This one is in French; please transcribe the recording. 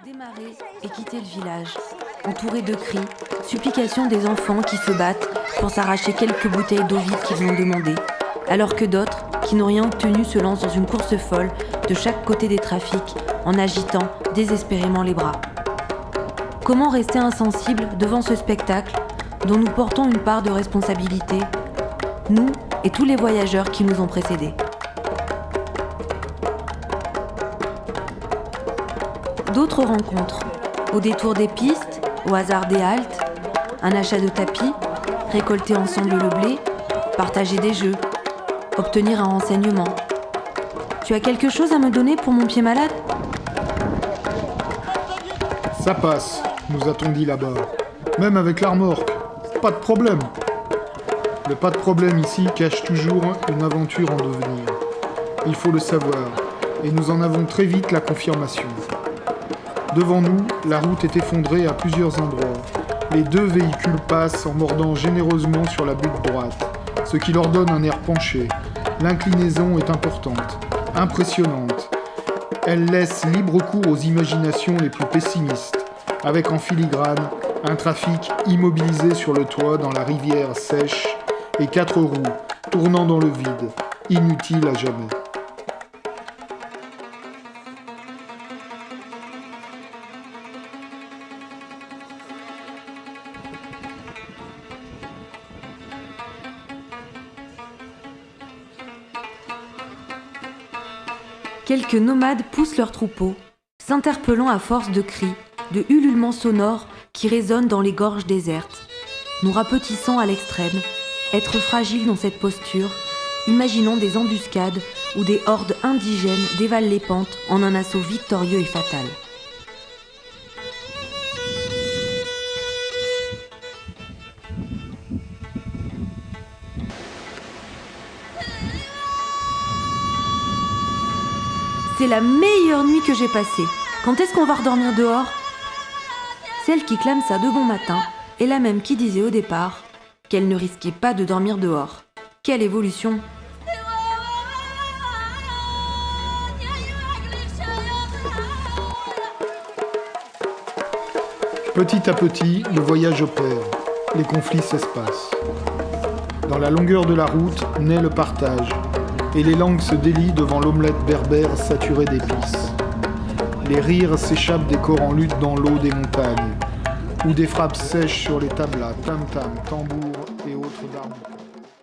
démarrer et quitter le village, entouré de cris, supplications des enfants qui se battent pour s'arracher quelques bouteilles d'eau vive qu'ils ont demandées, alors que d'autres, qui n'ont rien obtenu, se lancent dans une course folle de chaque côté des trafics en agitant désespérément les bras. Comment rester insensible devant ce spectacle dont nous portons une part de responsabilité, nous et tous les voyageurs qui nous ont précédés? D'autres rencontres, au détour des pistes, au hasard des haltes, un achat de tapis, récolter ensemble le blé, partager des jeux, obtenir un renseignement. Tu as quelque chose à me donner pour mon pied malade ? Ça passe, nous a-t-on dit là-bas. Même avec la remorque, pas de problème. Le pas de problème ici cache toujours une aventure en devenir. Il faut le savoir, et nous en avons très vite la confirmation. Devant nous, la route est effondrée à plusieurs endroits. Les deux véhicules passent en mordant généreusement sur la butte droite, ce qui leur donne un air penché. L'inclinaison est importante, impressionnante. Elle laisse libre cours aux imaginations les plus pessimistes, avec en filigrane un trafic immobilisé sur le toit dans la rivière sèche et 4 roues tournant dans le vide, inutiles à jamais. Quelques nomades poussent leurs troupeaux, s'interpellant à force de cris, de ululements sonores qui résonnent dans les gorges désertes, nous rapetissant à l'extrême, être fragiles dans cette posture, imaginant des embuscades où des hordes indigènes dévalent les pentes en un assaut victorieux et fatal. C'est la meilleure nuit que j'ai passée. Quand est-ce qu'on va redormir dehors ? Celle qui clame ça de bon matin est la même qui disait au départ qu'elle ne risquait pas de dormir dehors. Quelle évolution ! Petit à petit, le voyage opère. Les conflits s'espacent. Dans la longueur de la route naît le partage, et les langues se délient devant l'omelette berbère saturée d'épices. Les rires s'échappent des corps en lutte dans l'eau des montagnes, ou des frappes sèches sur les tablas, tam-tam, tambours et autres d'armes.